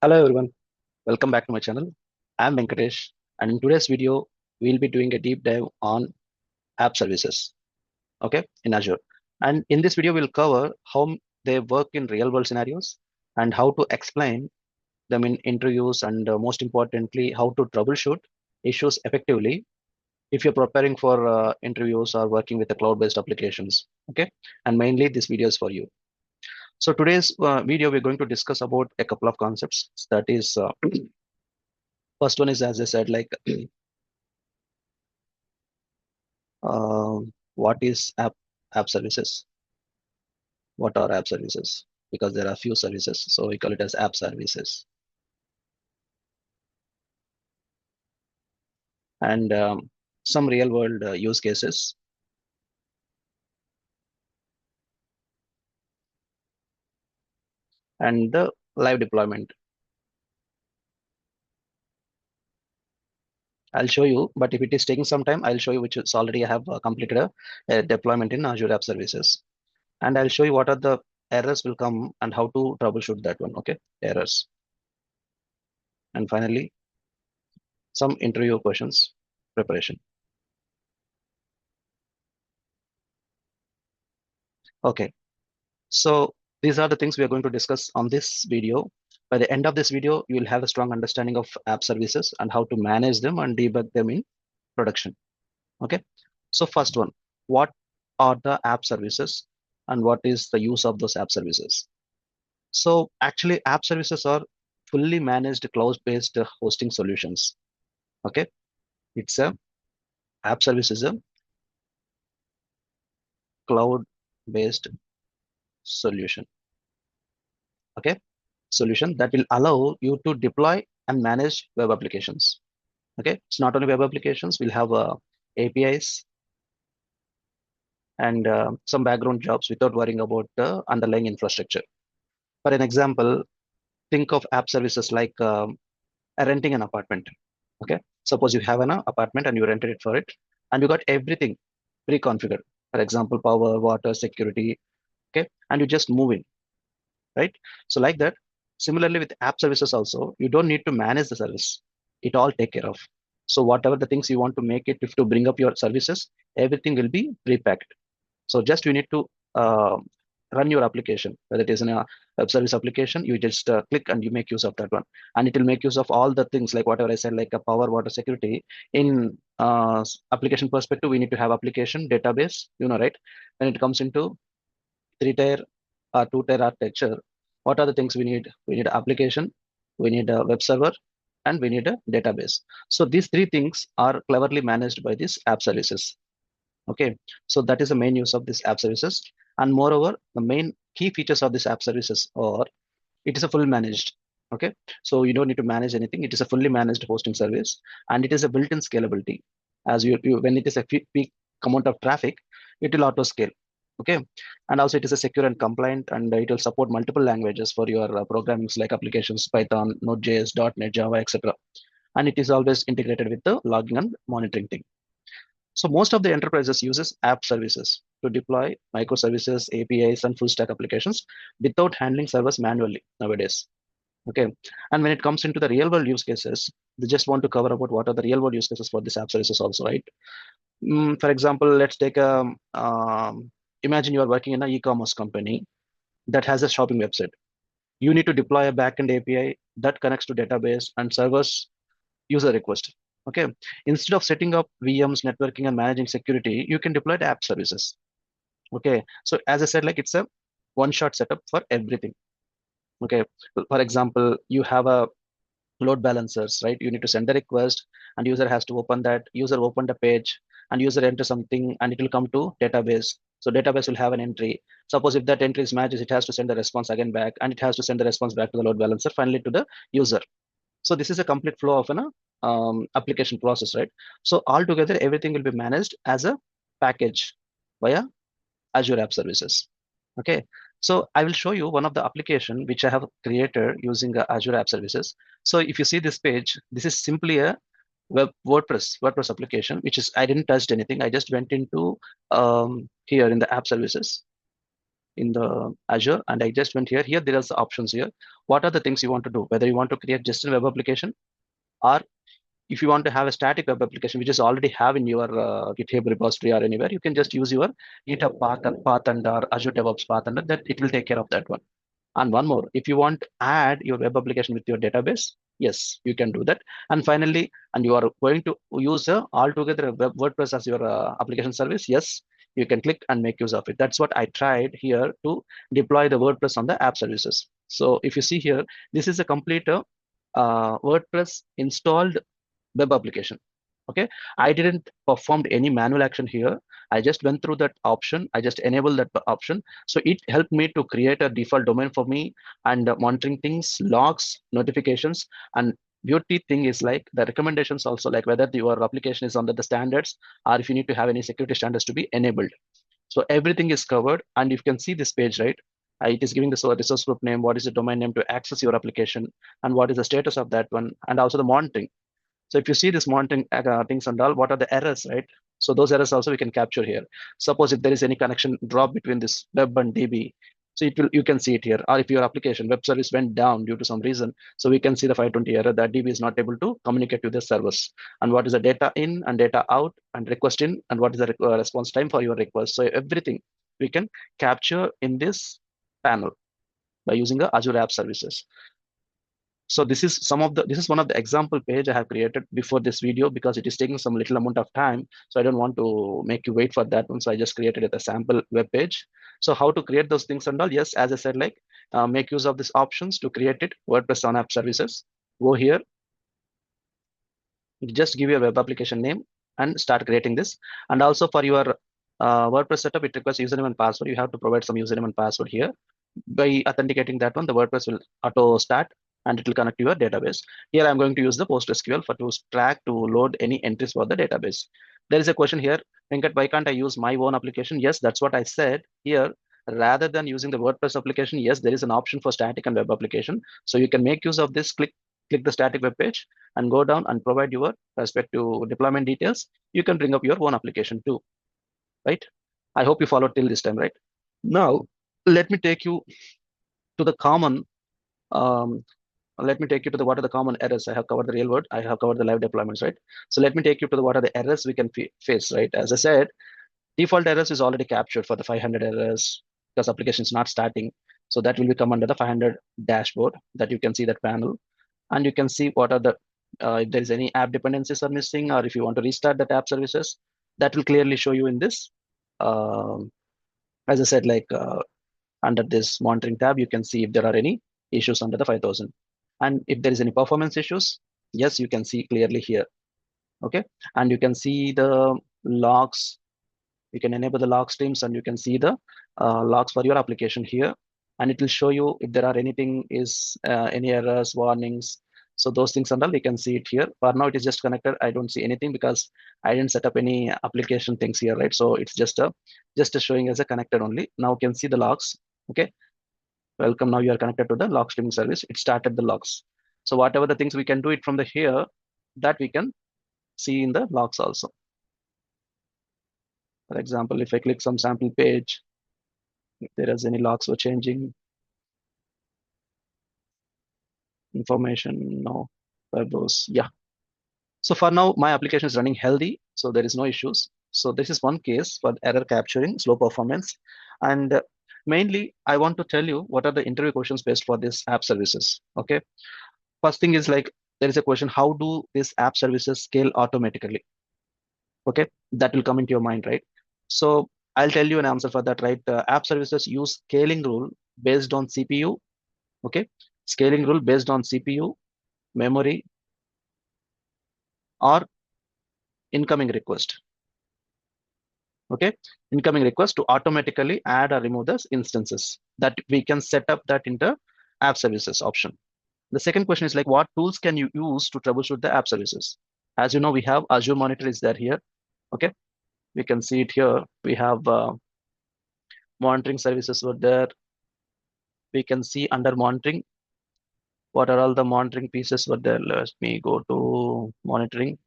Hello everyone, welcome back to my channel. I'm Venkatesh, and in today's video, we'll be doing a deep dive on app services, okay, in Azure. And in this video, we'll cover how they work in real world scenarios and how to explain them in interviews, and most importantly, how to troubleshoot issues effectively if you're preparing for interviews or working with the cloud-based applications, okay. And mainly, this video is for you. So today's video, we're going to discuss about a couple of concepts. That is, first one is, as I said, like what is app services? What are app services? Because there are few services, so we call it as app services. And some real world use cases. And the live deployment. I'll show you, but if it is taking some time, I'll show you which is already I have completed a deployment in Azure App Services. And I'll show you what are the errors will come and how to troubleshoot that one, okay? Errors. And finally, some interview questions preparation. Okay, so these are the things we are going to discuss on this video. By the end of this video, you will have a strong understanding of app services and how to manage them and debug them in production. Okay, so first one, what are the app services and what is the use of those app services? So actually, app services are fully managed cloud-based hosting solutions. Okay, it's a app service is a cloud-based solution. Okay, solution that will allow you to deploy and manage web applications. Okay, it's not only web applications, we'll have APIs and some background jobs without worrying about the underlying infrastructure. For an example, think of app services like renting an apartment. Okay, suppose you have an apartment and you rented it for it, and you got everything pre-configured. For example, power, water, security. Okay, and you just move in, right? So like that. Similarly, with app services also, you don't need to manage the service. It all take care of. So whatever the things you want to make it, if to bring up your services, everything will be pre-packed. So just you need to run your application, whether it is in a web service application, you just click and you make use of that one. And it will make use of all the things like whatever I said, like a power, water, security. In application perspective, we need to have application, database, right? When it comes into three-tier or two-tier architecture, what are the things we need? We need application, we need a web server, and we need a database. So these three things are cleverly managed by these app services. Okay, so that is the main use of this app services. And moreover, the main key features of this app services are it is a full managed. Okay, so you don't need to manage anything. It is a fully managed hosting service, and it is a built-in scalability. As you when it is a peak amount of traffic, it will auto scale. Okay, and also it is a secure and compliant, and it will support multiple languages for your programmings like applications, Python, Node.js, .NET, Java, etc. And it is always integrated with the logging and monitoring thing. So most of the enterprises uses app services to deploy microservices, APIs, and full stack applications without handling servers manually nowadays. Okay, and when it comes into the real world use cases, they just want to cover about what are the real world use cases for this app services also, right? For example, let's take a imagine you are working in an e-commerce company that has a shopping website. You need to deploy a backend API that connects to database and servers user request. Okay, instead of setting up VMs, networking, and managing security, you can deploy the app services. Okay, so as I said, like it's a one-shot setup for everything. Okay, for example, you have a load balancers, right? You need to send a request, and user has to open that. User opened a page, and user enter something, and it will come to database. So database will have an entry. Suppose if that entry is matches, it has to send the response again back, and it has to send the response back to the load balancer, finally to the user. So this is a complete flow of an application process, right? So altogether, everything will be managed as a package via Azure App Services. Okay, so I will show you one of the application which I have created using Azure App Services. So if you see this page, this is simply a WordPress application, which is I didn't touch anything. I just went into here in the App Services. in the Azure, and I just went here. Here there are the options here. What are the things you want to do? Whether you want to create just a web application, or if you want to have a static web application, which is already have in your GitHub repository or anywhere, you can just use your GitHub path and or Azure DevOps path, and that it will take care of that one. And one more, if you want to add your web application with your database, yes, you can do that. And finally, and you are going to use altogether a WordPress as your application service, yes, you can click and make use of it. That's what I tried here to deploy the WordPress on the app services. So if you see here, this is a complete WordPress installed web application. Okay, I didn't perform any manual action here. I just went through that option. I just enabled that option. So it helped me to create a default domain for me and monitoring things, logs, notifications. And beauty thing is like the recommendations also, like whether your application is under the standards or if you need to have any security standards to be enabled. So everything is covered, and you can see this page, right? It is giving the resource group name, what is the domain name to access your application, and what is the status of that one, and also the monitoring. So if you see this monitoring things and all, what are the errors, right? So those errors also we can capture here. Suppose if there is any connection drop between this web and DB, so you can see it here. Or if your application web service went down due to some reason, so we can see the 520 error that DB is not able to communicate to the servers. And what is the data in and data out and request in, and what is the response time for your request. So everything we can capture in this panel by using the Azure App Services. So this is one of the example page I have created before this video, because it is taking some little amount of time. So I don't want to make you wait for that one. So I just created a sample web page. So how to create those things and all? Yes, as I said, like make use of these options to create it. WordPress on app services. Go here, just give your web application name and start creating this. And also for your WordPress setup, it requires username and password. You have to provide some username and password here. By authenticating that one, the WordPress will auto start and it will connect to your database. Here I'm going to use the PostgreSQL for to track to load any entries for the database. There is a question here, Venkat, why can't I use my own application? Yes, that's what I said here. Rather than using the WordPress application, yes, there is an option for static and web application. So you can make use of this. Click the static web page and go down and provide your respective deployment details. You can bring up your own application too, right? I hope you followed till this time, right? Now, let me take you to the common um, let me take you to the what are the common errors. I have covered the real world, I have covered the live deployments, right? So let me take you to the what are the errors we can face, right? As I said, default errors is already captured for the 500 errors because application is not starting. So that will become under the 500 dashboard that you can see that panel, and you can see what are the if there is any app dependencies are missing, or if you want to restart that app services, that will clearly show you in this. Um, as I said, like under this monitoring tab, you can see if there are any issues under the 5000. And if there is any performance issues, yes, you can see clearly here. Okay. And you can see the logs. You can enable the log streams and you can see the logs for your application here. And it will show you if there are anything is any errors, warnings. So those things and all, you can see it here. For now, it is just connected. I don't see anything because I didn't set up any application things here, right? So it's just a showing as a connected only. Now you can see the logs. Okay. Welcome. Now you are connected to the log streaming service. It started the logs. So whatever the things we can do it from the here, that we can see in the logs also. For example, if I click some sample page, if there is any logs for changing information, no, those, yeah. So for now, my application is running healthy, so there is no issues. So this is one case for error capturing, slow performance. And mainly, I want to tell you what are the interview questions based for this app services. Okay. First thing is like, there is a question, how do these app services scale automatically? Okay. That will come into your mind, right? So I'll tell you an answer for that, right? App services use scaling rule based on CPU. Okay. Scaling rule based on CPU, memory, or incoming request. Okay, incoming request to automatically add or remove those instances that we can set up that into app services option. The second question is like, what tools can you use to troubleshoot the app services? As you know, we have Azure Monitor is there here. Okay, we can see it here. We have monitoring services were there. We can see under monitoring, what are all the monitoring pieces were there. Let me go to monitoring.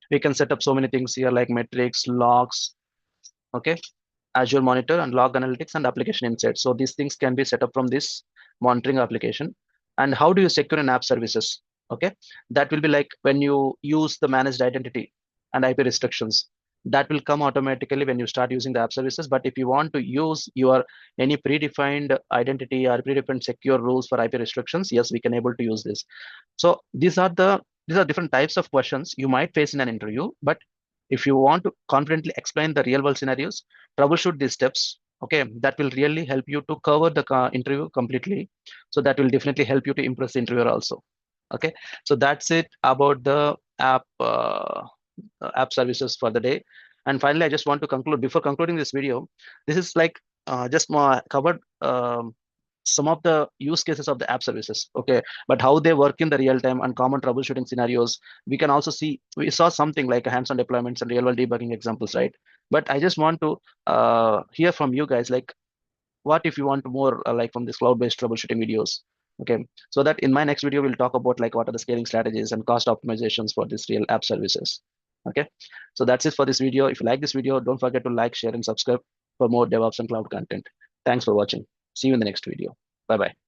We can set up so many things here like metrics, logs, Okay, Azure Monitor and Log Analytics and Application Insights. So these things can be set up from this monitoring application. And how do you secure an app services? Okay, that will be like when you use the managed identity and IP restrictions. That will come automatically when you start using the app services. But if you want to use your any predefined identity or predefined secure rules for IP restrictions, yes, we can able to use this. So these are different types of questions you might face in an interview. But if you want to confidently explain the real world scenarios, troubleshoot these steps. Okay, that will really help you to cover the interview completely. So that will definitely help you to impress the interviewer also. Okay, so that's it about the app services for the day. And finally, I just want to conclude before concluding this video. This is like just more covered some of the use cases of the app services. Okay, but how they work in the real time and common troubleshooting scenarios, we can also see, we saw something like a hands-on deployments and real world debugging examples, right? But I just want to hear from you guys, like what if you want more like from this cloud-based troubleshooting videos. Okay, so that in my next video we'll talk about like what are the scaling strategies and cost optimizations for this real app services. Okay, so that's it for this video. If you like this video, don't forget to like, share, and subscribe for more DevOps and cloud content. Thanks for watching. See you in the next video. Bye bye.